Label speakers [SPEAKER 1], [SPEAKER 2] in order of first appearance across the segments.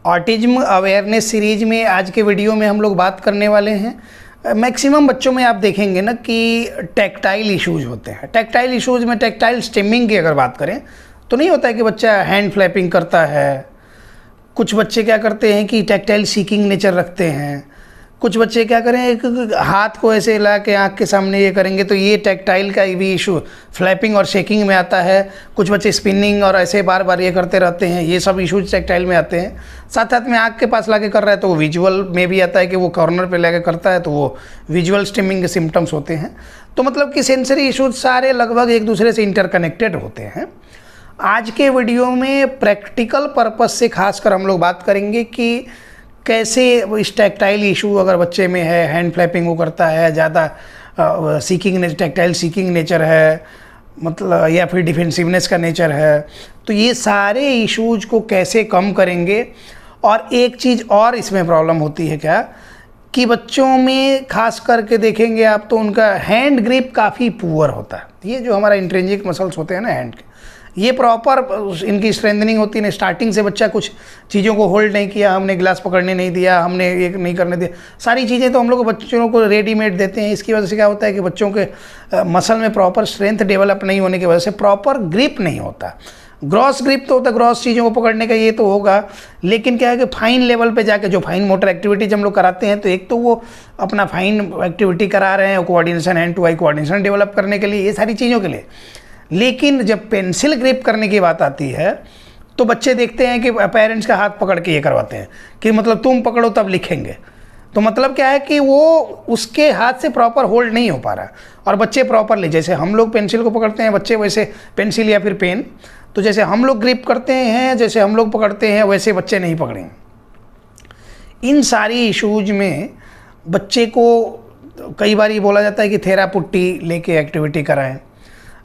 [SPEAKER 1] Autism awareness series में आज के वीडियो में हम लोग बात करने वाले हैं। मैक्सिमम बच्चों में आप देखेंगे ना कि टैक्टाइल इश्यूज होते हैं। टैक्टाइल इश्यूज में टैक्टाइल स्टिमिंग की अगर बात करें तो नहीं होता है कि बच्चा हैंड फ्लैपिंग करता है। कुछ बच्चे क्या करते हैं कि टैक्टाइल सीकिंग नेचर रखते हैं। कुछ बच्चे क्या करें, एक हाथ को ऐसे ला के आँख के सामने ये करेंगे तो ये टैक्टाइल का भी इशू फ्लैपिंग और शेकिंग में आता है। कुछ बच्चे स्पिनिंग और ऐसे बार बार ये करते रहते हैं, ये सब इशूज टैक्टाइल में आते हैं। साथ साथ में आँख के पास ला के कर रहा है तो वो विजुअल में भी आता है कि वो कॉर्नर पे ला करता है तो वो विजुअल स्टिमिंग के सिम्टम्स होते हैं। तो मतलब कि सेंसरी इशूज सारे लगभग एक दूसरे से इंटरकनेक्टेड होते हैं। आज के वीडियो में प्रैक्टिकल पर्पस से खासकर हम लोग बात करेंगे कि कैसे इस टैक्टाइल इशू अगर बच्चे में है, हैंड फ्लैपिंग वो करता है, ज़्यादा सीकिंग टैक्टाइल सीकिंग नेचर है, मतलब या फिर डिफेंसिवनेस का नेचर है, तो ये सारे इश्यूज को कैसे कम करेंगे। और एक चीज़ और इसमें प्रॉब्लम होती है क्या कि बच्चों में खास करके देखेंगे आप तो उनका हैंड ग्रिप काफ़ी पुअर होता है। ये जो हमारा इंट्रिंसिक मसल्स होते हैं ना हैंड के, ये प्रॉपर इनकी स्ट्रेंथनिंग होती है। स्टार्टिंग से बच्चा कुछ चीज़ों को होल्ड नहीं किया, हमने गिलास पकड़ने नहीं दिया, हमने ये नहीं करने दिया, सारी चीज़ें तो हम लोग बच्चों को रेडीमेड देते हैं। इसकी वजह से क्या होता है कि बच्चों के मसल में प्रॉपर स्ट्रेंथ डेवलप नहीं होने की वजह से प्रॉपर ग्रिप नहीं होता। ग्रॉस ग्रिप तो होता है, ग्रॉस चीज़ों को पकड़ने का ये तो होगा, लेकिन क्या है कि फाइन लेवल पे जाके जो फाइन मोटर एक्टिविटीज हम लोग कराते हैं तो एक तो वो अपना फाइन एक्टिविटी करा रहे हैं, coordination, hand to eye coordination develop करने के लिए, ये सारी चीज़ों के लिए। लेकिन जब पेंसिल ग्रिप करने की बात आती है तो बच्चे देखते हैं कि पेरेंट्स का हाथ पकड़ के ये करवाते हैं कि मतलब तुम पकड़ो तब लिखेंगे। तो मतलब क्या है कि वो उसके हाथ से प्रॉपर होल्ड नहीं हो पा रहा। और बच्चे प्रॉपरली, जैसे हम लोग पेंसिल को पकड़ते हैं, बच्चे वैसे पेंसिल या फिर पेन, तो जैसे हम लोग ग्रिप करते हैं, जैसे हम लोग पकड़ते हैं, वैसे बच्चे नहीं पकड़ेंगे। इन सारी इश्यूज में बच्चे को कई बार ये बोला जाता है कि थेरापुट्टी लेके एक्टिविटी कराएं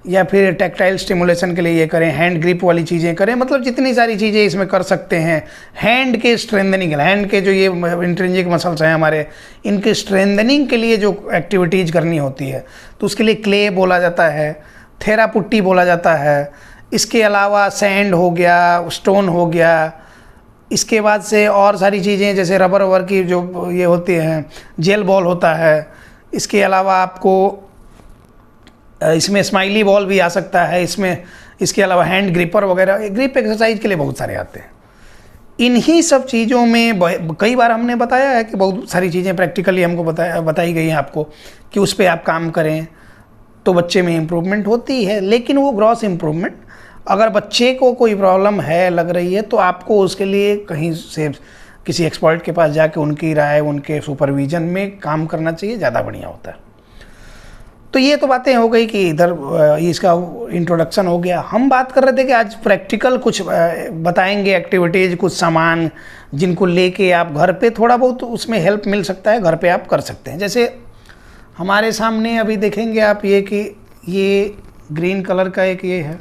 [SPEAKER 1] या फिर टैक्टाइल स्टिमुलेशन के लिए ये करें, हैंड ग्रिप वाली चीज़ें करें, मतलब जितनी सारी चीज़ें इसमें कर सकते हैं। हैंड के स्ट्रेंथनिंग, हैंड के जो ये इंट्रिंसिक मसल्स हैं हमारे, इनके स्ट्रेंथनिंग के लिए जो एक्टिविटीज़ करनी होती है तो उसके लिए क्ले बोला जाता है, थेरापुट्टी बोला जाता है। इसके अलावा सैंड हो गया, स्टोन हो गया, इसके बाद से और सारी चीज़ें जैसे रबर वबर की जो ये होती हैं, जेल बॉल होता है। इसके अलावा आपको इसमें स्माइली बॉल भी आ सकता है इसमें। इसके अलावा हैंड ग्रिपर वगैरह, ग्रिप एक्सरसाइज के लिए बहुत सारे आते हैं। इन्हीं सब चीज़ों में कई बार हमने बताया है कि बहुत सारी चीज़ें प्रैक्टिकली हमको बताई गई हैं आपको कि उस पर आप काम करें तो बच्चे में इम्प्रूवमेंट होती है। लेकिन वो ग्रॉस इम्प्रूवमेंट, अगर बच्चे को कोई प्रॉब्लम है लग रही है तो आपको उसके लिए कहीं से किसी एक्सपर्ट के पास जाके उनकी राय, उनके सुपरविजन में काम करना चाहिए, ज़्यादा बढ़िया होता है। तो ये तो बातें हो गई कि इधर इसका इंट्रोडक्शन हो गया। हम बात कर रहे थे कि आज प्रैक्टिकल कुछ बताएंगे एक्टिविटीज़, कुछ सामान जिनको लेके आप घर पे थोड़ा बहुत उसमें हेल्प मिल सकता है, घर पे आप कर सकते हैं। जैसे हमारे सामने अभी देखेंगे आप ये कि ये ग्रीन कलर का एक ये है,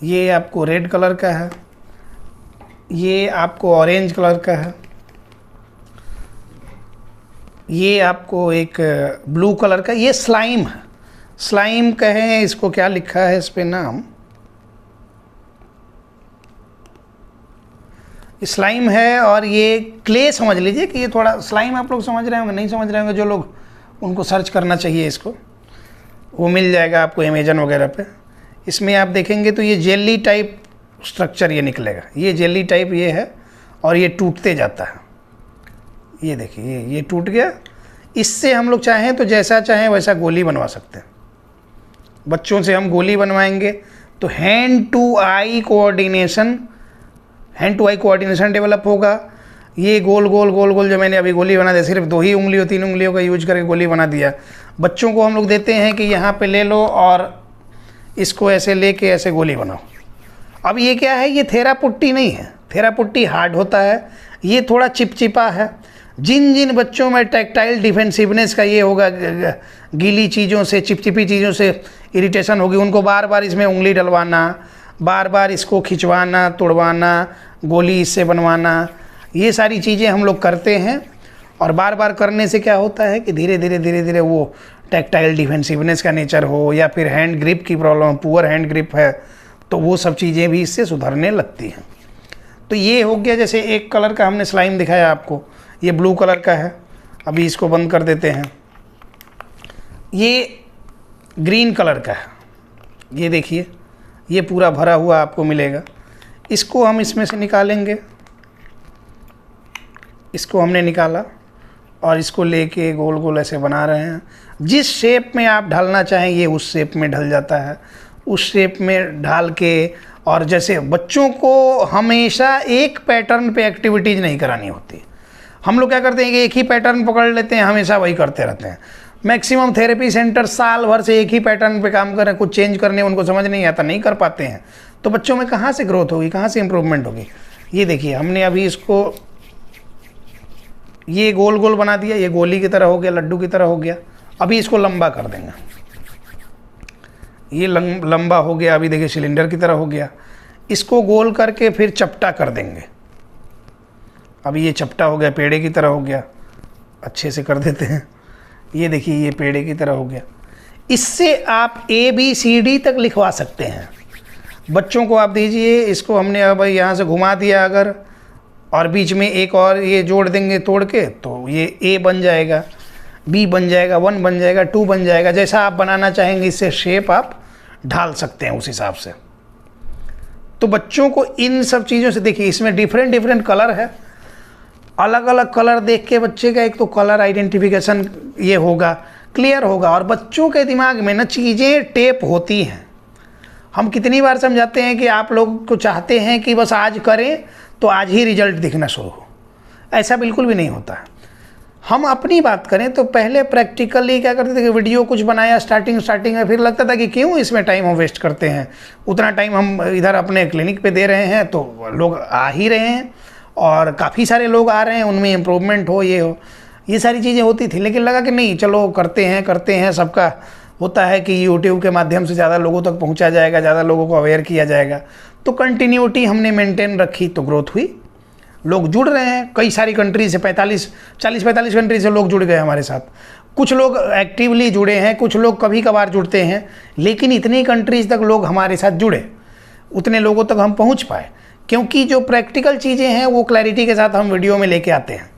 [SPEAKER 1] ये आपको रेड कलर का है, ये आपको ऑरेंज कलर का है, ये आपको एक ब्लू कलर का, ये स्लाइम है। स्लाइम कहें इसको, क्या लिखा है इस पे नाम, स्लाइम है। और ये क्ले समझ लीजिए कि ये थोड़ा स्लाइम आप लोग समझ रहे होंगे, नहीं समझ रहे होंगे जो लोग, उनको सर्च करना चाहिए इसको, वो मिल जाएगा आपको अमेजन वगैरह पे। इसमें आप देखेंगे तो ये जेली टाइप स्ट्रक्चर ये निकलेगा, ये जेली टाइप ये है और ये टूटते जाता है। ये देखिए ये टूट गया। इससे हम लोग चाहें तो जैसा चाहें वैसा गोली बनवा सकते हैं। बच्चों से हम गोली बनवाएंगे तो hand to eye coordination develop होगा। ये गोल गोल गोल गोल जो मैंने अभी गोली बना दिया, सिर्फ 2 ही उंगलियों 3 उंगलियों का यूज करके गोली बना दिया। बच्चों को हम लोग देते हैं कि यहाँ पे ले लो और इसको ऐसे लेके ऐसे गोली बनाओ। अब ये क्या है, ये थेरापुट्टी नहीं है, थेरापुट्टी हार्ड होता है, ये थोड़ा चिपचिपा है। जिन जिन बच्चों में टैक्टाइल डिफेंसिवनेस का ये होगा, गीली चीज़ों से, चिपचिपी चीज़ों से इरिटेशन होगी, उनको बार बार इसमें उंगली डलवाना, बार बार इसको खिंचवाना, तोड़वाना, गोली इससे बनवाना, ये सारी चीज़ें हम लोग करते हैं। और बार बार करने से क्या होता है कि धीरे धीरे वो टैक्टाइल डिफेंसिवनेस का नेचर हो या फिर हैंड ग्रिप की प्रॉब्लम, पुअर हैंड ग्रिप है, तो वो सब चीज़ें भी इससे सुधरने लगती हैं। तो ये हो गया, जैसे एक कलर का हमने स्लाइम दिखाया आपको, ये ब्लू कलर का है। अभी इसको बंद कर देते हैं। ये ग्रीन कलर का है, ये देखिए ये पूरा भरा हुआ आपको मिलेगा। इसको हम इसमें से निकालेंगे, इसको हमने निकाला और इसको लेके गोल गोल ऐसे बना रहे हैं। जिस शेप में आप ढालना चाहें ये उस शेप में ढल जाता है। उस शेप में ढाल के, और जैसे बच्चों को हमेशा एक पैटर्न पे एक्टिविटीज़ नहीं करानी होती। हम लोग क्या करते हैं कि एक ही पैटर्न पकड़ लेते हैं, हमेशा वही करते रहते हैं। मैक्सिमम थेरेपी सेंटर साल भर से एक ही पैटर्न पे काम कर रहे हैं, कुछ चेंज करने उनको समझ नहीं आता, नहीं कर पाते हैं। तो बच्चों में कहाँ से ग्रोथ होगी, कहाँ से इम्प्रूवमेंट होगी। ये देखिए हमने अभी इसको ये गोल गोल बना दिया, ये गोली की तरह हो गया, लड्डू की तरह हो गया। अभी इसको लंबा कर देंगे, ये लंबा हो गया। अभी देखिए सिलेंडर की तरह हो गया। इसको गोल करके फिर चपटा कर देंगे। अभी ये चपटा हो गया, पेड़े की तरह हो गया। अच्छे से कर देते हैं। ये देखिए ये पेड़े की तरह हो गया। इससे आप ABCD तक लिखवा सकते हैं। बच्चों को आप दीजिए, इसको हमने अब यहाँ से घुमा दिया अगर, और बीच में एक और ये जोड़ देंगे तोड़ के, तो ये A बन जाएगा, B बन जाएगा, 1 बन जाएगा, 2 बन जाएगा। जैसा आप बनाना चाहेंगे इससे शेप आप ढाल सकते हैं उस हिसाब से। तो बच्चों को इन सब चीज़ों से, देखिए इसमें डिफरेंट डिफरेंट कलर है। अलग अलग कलर देख के बच्चे का एक तो कलर आइडेंटिफिकेशन ये होगा, क्लियर होगा। और बच्चों के दिमाग में ना चीज़ें टेप होती हैं। हम कितनी बार समझाते हैं कि आप लोग को चाहते हैं कि बस आज करें तो आज ही रिजल्ट दिखना शुरू हो, ऐसा बिल्कुल भी नहीं होता है। हम अपनी बात करें तो पहले प्रैक्टिकली क्या करते थे कि वीडियो कुछ बनाया स्टार्टिंग में, फिर लगता था कि क्यों इसमें टाइम हम वेस्ट करते हैं, उतना टाइम हम इधर अपने क्लिनिक पे दे रहे हैं तो लोग आ ही रहे हैं और काफ़ी सारे लोग आ रहे हैं, उनमें इम्प्रूवमेंट हो, ये हो, ये सारी चीज़ें होती थी। लेकिन लगा कि नहीं चलो करते हैं। सबका होता है कि यूट्यूब के माध्यम से ज़्यादा लोगों तक पहुंचा जाएगा, ज़्यादा लोगों को अवेयर किया जाएगा। तो कंटिन्यूटी हमने मेंटेन रखी तो ग्रोथ हुई। लोग जुड़ रहे हैं कई सारी कंट्री से, 40-45 कंट्री से लोग जुड़ गए हमारे साथ। कुछ लोग एक्टिवली जुड़े हैं, कुछ लोग कभी कभार जुड़ते हैं, लेकिन इतनी कंट्रीज़ तक लोग हमारे साथ जुड़े, उतने लोगों तक हम पहुँच पाए, क्योंकि जो प्रैक्टिकल चीज़ें हैं वो क्लैरिटी के साथ हम वीडियो में लेके आते हैं।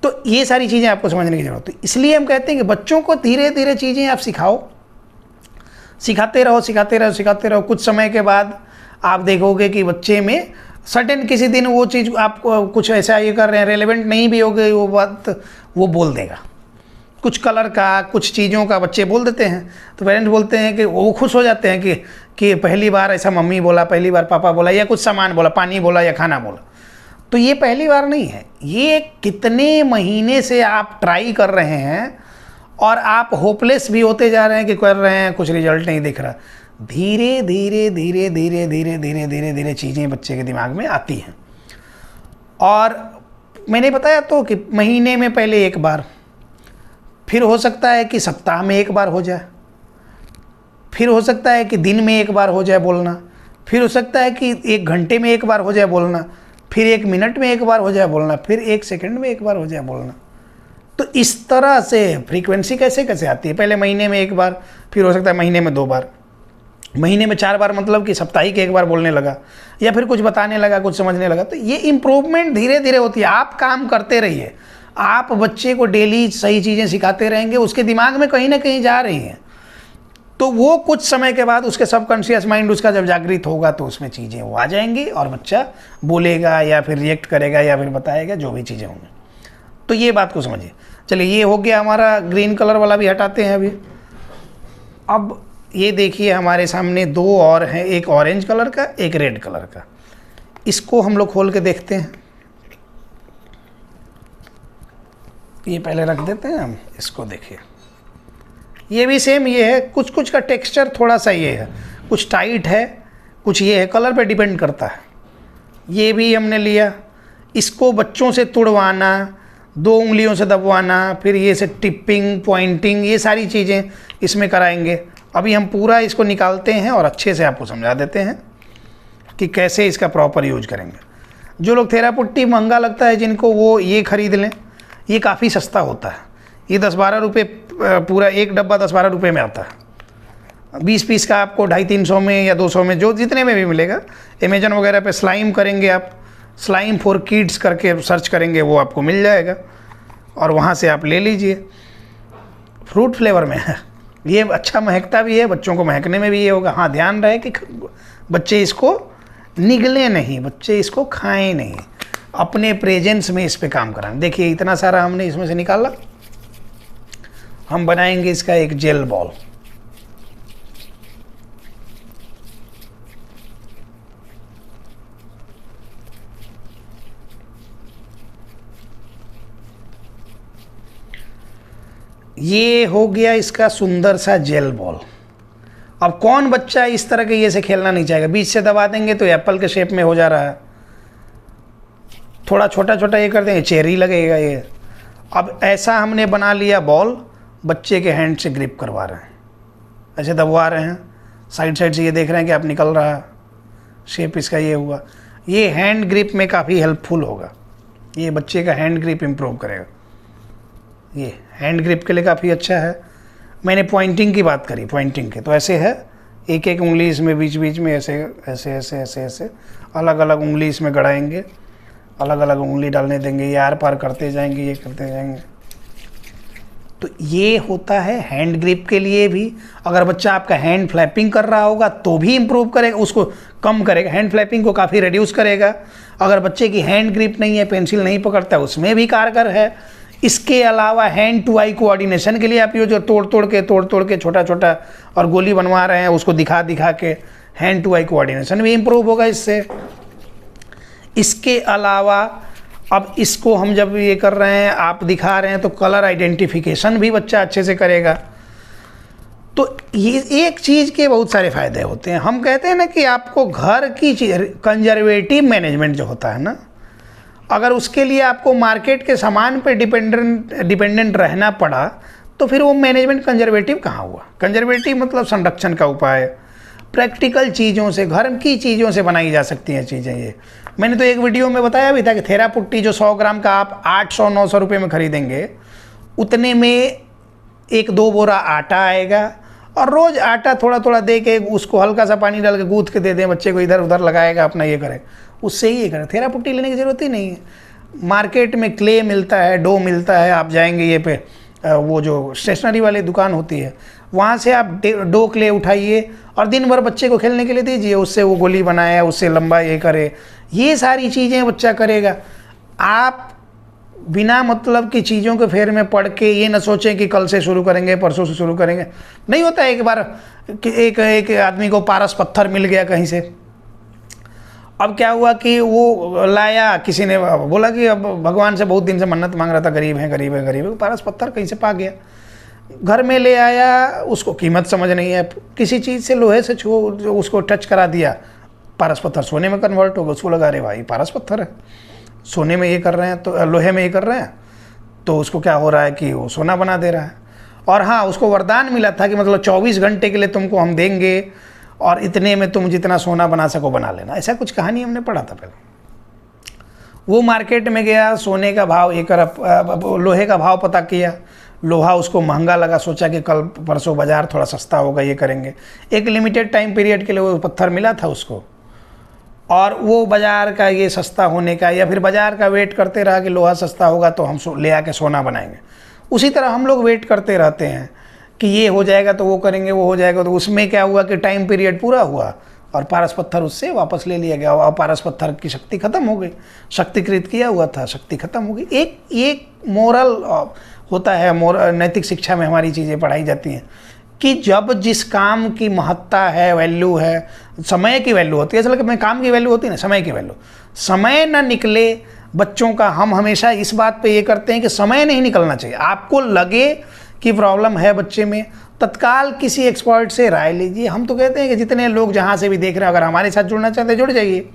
[SPEAKER 1] तो ये सारी चीज़ें आपको समझने की ज़रूरत है। इसलिए हम कहते हैं कि बच्चों को धीरे धीरे चीज़ें आप सिखाओ, सिखाते रहो। कुछ समय के बाद आप देखोगे कि बच्चे में सडन किसी दिन वो चीज़ आपको कुछ ऐसा ये कर रहे हैं, रेलेवेंट नहीं भी हो गई वो बात, वो बोल देगा। कुछ कलर का, कुछ चीज़ों का बच्चे बोल देते हैं, तो पेरेंट्स बोलते हैं कि वो खुश हो जाते हैं कि पहली बार ऐसा मम्मी बोला, पहली बार पापा बोला, या कुछ सामान बोला, पानी बोला या खाना बोला। तो ये पहली बार नहीं है, ये कितने महीने से आप ट्राई कर रहे हैं और आप होपलेस भी होते जा रहे हैं कि कर रहे हैं, कुछ रिजल्ट नहीं दिख रहा। धीरे धीरे चीज़ें बच्चे के दिमाग में आती हैं। और मैंने बताया तो कि महीने में पहले एक बार, फिर हो सकता है कि सप्ताह में एक बार हो जाए, फिर हो सकता है कि दिन में एक बार हो जाए बोलना, फिर हो सकता है कि 1 घंटे में एक बार हो जाए बोलना, फिर 1 मिनट में एक बार हो जाए बोलना, फिर 1 सेकंड में एक बार हो जाए बोलना। तो इस तरह से फ्रीक्वेंसी कैसे आती है। पहले महीने में एक बार, फिर हो सकता है महीने में 2 बार, महीने में 4 बार, मतलब कि साप्ताहिक एक बार बोलने लगा, या फिर कुछ बताने लगा, कुछ समझने लगा। तो ये इम्प्रूवमेंट धीरे धीरे होती है। आप काम करते रहिए, आप बच्चे को डेली सही चीज़ें सिखाते रहेंगे, उसके दिमाग में कहीं ना कहीं जा रही हैं, तो वो कुछ समय के बाद उसके सबकॉन्शियस माइंड उसका जब जागृत होगा तो उसमें चीज़ें वो आ जाएंगी और बच्चा बोलेगा या फिर रिएक्ट करेगा या फिर बताएगा, जो भी चीज़ें होंगी। तो ये बात को समझिए। चलिए ये हो गया हमारा, ग्रीन कलर वाला भी हटाते हैं अभी। अब ये देखिए हमारे सामने 2 और हैं, एक ऑरेंज कलर का, एक रेड कलर का। इसको हम लोग खोल के देखते हैं। ये पहले रख देते हैं हम, इसको देखिए। ये भी सेम ये है, कुछ का टेक्सचर थोड़ा सा ये है, कुछ टाइट है, कुछ ये है, कलर पे डिपेंड करता है। ये भी हमने लिया, इसको बच्चों से तुड़वाना, 2 उंगलियों से दबवाना, फिर ये से टिपिंग, पॉइंटिंग, ये सारी चीज़ें इसमें कराएंगे। अभी हम पूरा इसको निकालते हैं और अच्छे से आपको समझा देते हैं कि कैसे इसका प्रॉपर यूज करेंगे। जो लोग थेरापुट्टी महंगा लगता है जिनको, वो ये ख़रीद लें, ये काफ़ी सस्ता होता है। ये 10-12 रुपये, पूरा एक डब्बा 10-12 रुपये में आता है। 20 पीस का आपको 250-300 में या 200 में, जो जितने में भी मिलेगा। अमेजन वगैरह पे स्लाइम करेंगे आप, स्लाइम फॉर किड्स करके सर्च करेंगे वो आपको मिल जाएगा और वहाँ से आप ले लीजिए। फ्रूट फ्लेवर में है ये, अच्छा महकता भी है, बच्चों को महकने में भी ये होगा। हाँ, ध्यान रहे कि बच्चे इसको निगलें नहीं, बच्चे इसको खाएं नहीं, अपने प्रेजेंस में इस पे काम कराएं। देखिए इतना सारा हमने इसमें से निकाला, हम बनाएंगे इसका एक जेल बॉल। ये हो गया इसका सुंदर सा जेल बॉल। अब कौन बच्चा इस तरह के ये से खेलना नहीं चाहेगा? बीच से दबा देंगे तो एप्पल के शेप में हो जा रहा है, थोड़ा छोटा छोटा ये कर देंगे चेरी लगेगा ये। अब ऐसा हमने बना लिया बॉल, बच्चे के हैंड से ग्रिप करवा रहे हैं, ऐसे दबवा रहे हैं, साइड साइड से ये देख रहे हैं कि आप निकल रहा है, शेप इसका ये हुआ। ये हैंड ग्रिप में काफ़ी हेल्पफुल होगा, ये बच्चे का हैंड ग्रिप इम्प्रूव करेगा। ये हैंड ग्रिप के लिए काफ़ी अच्छा है। मैंने पॉइंटिंग की बात करी, पॉइंटिंग के तो ऐसे है, एक एक उंगली इसमें बीच बीच में ऐसे ऐसे ऐसे ऐसे ऐसे अलग अलग उंगली इसमें गड़ाएंगे, अलग अलग उंगली डालने देंगे, ये आर पार करते जाएंगे, ये करते जाएंगे। तो ये होता है हैंड ग्रिप के लिए भी। अगर बच्चा आपका हैंड फ्लैपिंग कर रहा होगा तो भी इम्प्रूव करेगा, उसको कम करेगा, हैंड फ्लैपिंग को काफ़ी रिड्यूस करेगा। अगर बच्चे की हैंड ग्रिप नहीं है, पेंसिल नहीं पकड़ता, उसमें भी कारगर है। इसके अलावा हैंड टू आई कोऑर्डिनेशन के लिए आप ये जो तोड़ तोड़ के छोटा छोटा और गोली बनवा रहे हैं, उसको दिखा दिखा के हैंड टू आई कोऑर्डिनेशन भी इम्प्रूव होगा इससे। इसके अलावा अब इसको हम जब ये कर रहे हैं, आप दिखा रहे हैं, तो कलर आइडेंटिफिकेशन भी बच्चा अच्छे से करेगा। तो ये एक चीज़ के बहुत सारे फ़ायदे होते हैं। हम कहते हैं ना कि आपको घर की चीज़, कंजर्वेटिव मैनेजमेंट जो होता है ना, अगर उसके लिए आपको मार्केट के सामान पे डिपेंडेंट रहना पड़ा तो फिर वो मैनेजमेंट कंजर्वेटिव कहाँ हुआ? कंजर्वेटिव मतलब संरक्षण का उपाय, प्रैक्टिकल चीज़ों से, घर की चीज़ों से बनाई जा सकती हैं चीज़ें। ये मैंने तो एक वीडियो में बताया भी था कि थेरा पुट्टी जो 100 ग्राम का आप 800-900 रुपये में खरीदेंगे, उतने में 1-2 बोरा आटा आएगा, और रोज़ आटा थोड़ा थोड़ा दे के उसको हल्का सा पानी डाल के गूँथ के दे दें बच्चे को, इधर उधर लगाएगा अपना ये करे, उससे ही ये करें। थेरा पुट्टी लेने की ज़रूरत ही नहीं है। मार्केट में क्ले मिलता है, डो मिलता है, आप जाएंगे ये पे वो जो स्टेशनरी वाली दुकान होती है, वहाँ से आप डो क्ले उठाइए और दिन भर बच्चे को खेलने के लिए दीजिए, उससे वो गोली बनाए, उससे लंबा ये करे, ये सारी चीज़ें बच्चा करेगा। आप बिना मतलब की चीज़ों के फेर में पढ़ के ये ना सोचें कि कल से शुरू करेंगे, परसों से शुरू करेंगे। नहीं होता। एक बार एक आदमी को पारस पत्थर मिल गया कहीं से। अब क्या हुआ कि वो लाया, किसी ने बोला कि अब भगवान से बहुत दिन से मन्नत मांग रहा था, गरीब है गरीब है गरीब है, पारस पत्थर कहीं से पा गया, घर में ले आया, उसको कीमत समझ नहीं है, किसी चीज़ से लोहे से छू उसको टच करा दिया, पारस पत्थर सोने में कन्वर्ट हो गया। उसको लगा, अरे भाई पारस पत्थर है, सोने में ये कर रहे हैं, तो लोहे में ये कर रहे हैं, तो उसको क्या हो रहा है कि वो सोना बना दे रहा है। और हाँ, उसको वरदान मिला था कि मतलब 24 घंटे के लिए तुमको हम देंगे और इतने में तुम जितना सोना बना सको बना लेना, ऐसा कुछ कहानी हमने पढ़ा था पहले। वो मार्केट में गया, सोने का भाव लोहे का भाव पता किया, लोहा उसको महंगा लगा, सोचा कि कल परसों बाज़ार थोड़ा सस्ता होगा, ये करेंगे। एक लिमिटेड टाइम पीरियड के लिए वो पत्थर मिला था उसको, और वो बाज़ार का ये सस्ता होने का, या फिर बाज़ार का वेट करते रहा कि लोहा सस्ता होगा तो हम ले आके सोना बनाएंगे। उसी तरह हम लोग वेट करते रहते हैं कि ये हो जाएगा तो वो करेंगे, वो हो जाएगा तो उसमें क्या हुआ कि टाइम पीरियड पूरा हुआ और पारस पत्थर उससे वापस ले लिया गया, और पारस पत्थर की शक्ति खत्म हो गई। शक्तिकृत किया हुआ था, शक्ति खत्म हो गई। एक मोरल होता है, नैतिक शिक्षा में हमारी चीज़ें पढ़ाई जाती हैं कि जब जिस काम की महत्ता है, वैल्यू है, समय की वैल्यू होती है, असल में काम की वैल्यू होती है ना, समय की वैल्यू, समय ना निकले बच्चों का। हम हमेशा इस बात पे ये करते हैं कि समय नहीं निकलना चाहिए। आपको लगे कि प्रॉब्लम है बच्चे में, तत्काल किसी एक्सपर्ट से राय लीजिए। हम तो कहते हैं कि जितने लोग जहाँ से भी देख रहे हैं, अगर हमारे साथ जुड़ना चाहते हैं जुड़ जाइए।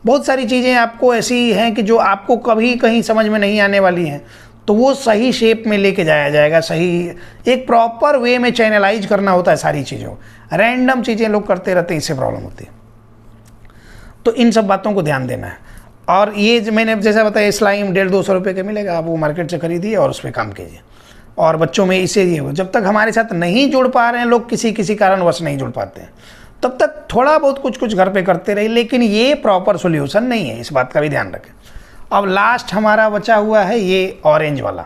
[SPEAKER 1] बहुत सारी चीज़ें आपको ऐसी हैं कि जो आपको कभी कहीं समझ में नहीं आने वाली हैं, तो वो सही शेप में लेके जाया जाएगा, सही एक प्रॉपर वे में चैनलाइज करना होता है सारी चीज़ों। रैंडम चीज़ें लोग करते रहते हैं, इससे प्रॉब्लम होती है। तो इन सब बातों को ध्यान देना है। और ये जो मैंने जैसा बताया, स्लाइम 150-200 रुपये का मिलेगा, आप वो मार्केट से खरीदिए और उस पर काम कीजिए। और बच्चों में इसे ये हो, जब तक हमारे साथ नहीं जुड़ पा रहे हैं लोग, किसी कारणवश नहीं जुड़ पाते हैं, तब तक थोड़ा बहुत कुछ कुछ घर पे करते रहिए, लेकिन ये प्रॉपर सॉल्यूशन नहीं है, इस बात का भी ध्यान रखें। अब लास्ट हमारा बचा हुआ है ये ऑरेंज वाला।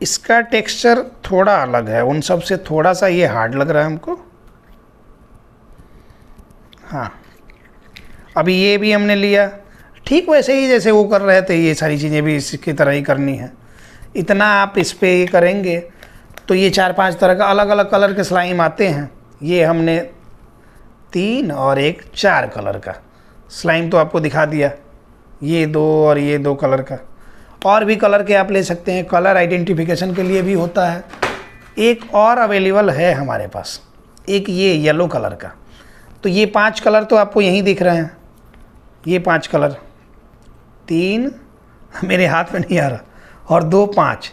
[SPEAKER 1] इसका टेक्सचर थोड़ा अलग है उन सब से, थोड़ा सा ये हार्ड लग रहा है हमको। हाँ, अभी ये भी हमने लिया, ठीक वैसे ही जैसे वो कर रहे थे, ये सारी चीज़ें भी इसकी तरह ही करनी है। इतना आप इस पे करेंगे तो ये 4-5 तरह का अलग अलग कलर के स्लाइम आते हैं। ये हमने 3 और एक 4 कलर का स्लाइम तो आपको दिखा दिया, ये 2 और ये 2 कलर का। और भी कलर के आप ले सकते हैं, कलर आइडेंटिफिकेशन के लिए भी होता है। एक और अवेलेबल है हमारे पास, एक ये येलो कलर का। तो ये 5 कलर तो आपको यहीं दिख रहे हैं, ये 5 कलर, 3 मेरे हाथ में नहीं आ रहा, और 2 5,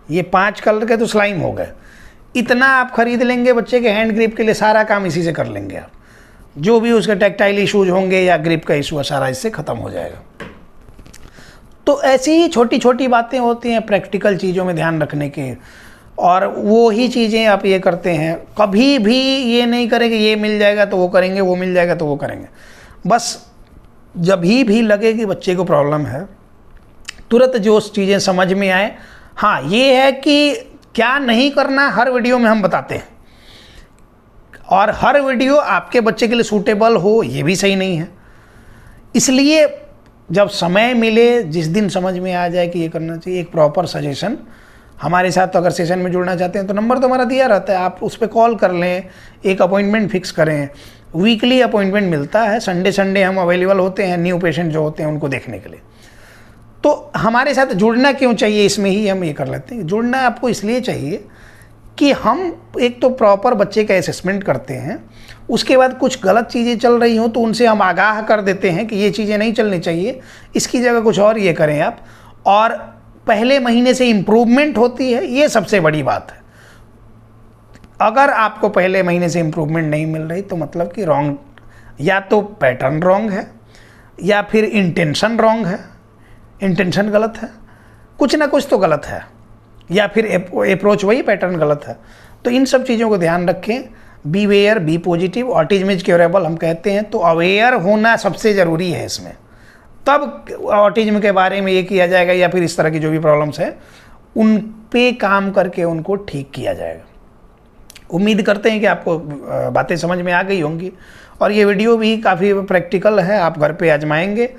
[SPEAKER 1] ये 5 कलर के तो स्लाइम हो गए। इतना आप खरीद लेंगे बच्चे के हैंड ग्रिप के लिए, सारा काम इसी से कर लेंगे आप। जो भी उसके टेक्टाइल इश्यूज होंगे या ग्रिप का इशू है, सारा इससे ख़त्म हो जाएगा। तो ऐसी ही छोटी छोटी बातें होती हैं प्रैक्टिकल चीज़ों में ध्यान रखने के, और वो ही चीज़ें आप ये करते हैं। कभी भी ये नहीं करें कि ये मिल जाएगा तो वो करेंगे, वो मिल जाएगा तो वो करेंगे। बस जब भी लगे कि बच्चे को प्रॉब्लम है, तुरंत जो चीज़ें समझ में आए। हाँ, ये है कि क्या नहीं करना हर वीडियो में हम बताते हैं, और हर वीडियो आपके बच्चे के लिए सूटेबल हो ये भी सही नहीं है। इसलिए जब समय मिले, जिस दिन समझ में आ जाए कि ये करना चाहिए, एक प्रॉपर सजेशन हमारे साथ। तो अगर सेशन में जुड़ना चाहते हैं तो नंबर तो हमारा दिया रहता है, आप उस पर कॉल कर लें, एक अपॉइंटमेंट फिक्स करें। वीकली अपॉइंटमेंट मिलता है, संडे हम अवेलेबल होते हैं न्यू पेशेंट जो होते हैं उनको देखने के लिए। तो हमारे साथ जुड़ना क्यों चाहिए, इसमें ही हम ये कर लेते हैं। जुड़ना आपको इसलिए चाहिए कि हम एक तो प्रॉपर बच्चे का असेसमेंट करते हैं, उसके बाद कुछ गलत चीज़ें चल रही हों तो उनसे हम आगाह कर देते हैं कि ये चीज़ें नहीं चलनी चाहिए, इसकी जगह कुछ और ये करें आप। और पहले महीने से इम्प्रूवमेंट होती है, ये सबसे बड़ी बात है। अगर आपको पहले महीने से इम्प्रूवमेंट नहीं मिल रही तो मतलब कि रॉन्ग, या तो पैटर्न रॉन्ग है या फिर इंटेंशन रॉन्ग है, इंटेंशन गलत है, कुछ ना कुछ तो गलत है, या फिर अप्रोच वही पैटर्न गलत है। तो इन सब चीज़ों को ध्यान रखें। Beware, be positive, autism is curable हम कहते हैं, तो अवेयर होना सबसे ज़रूरी है इसमें। तब ऑटिज्म के बारे में ये किया जाएगा, या फिर इस तरह की जो भी प्रॉब्लम्स हैं उन पे काम करके उनको ठीक किया जाएगा। उम्मीद करते हैं कि आपको बातें समझ में आ गई होंगी, और ये वीडियो भी काफ़ी प्रैक्टिकल है, आप घर पे आजमाएंगे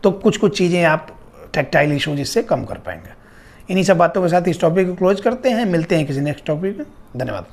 [SPEAKER 1] तो कुछ कुछ चीज़ें आप टेक्टाइल इशूज इससे कम कर पाएंगे। इन्हीं सब बातों के साथ इस टॉपिक को क्लोज करते हैं, मिलते हैं किसी नेक्स्ट टॉपिक में। धन्यवाद।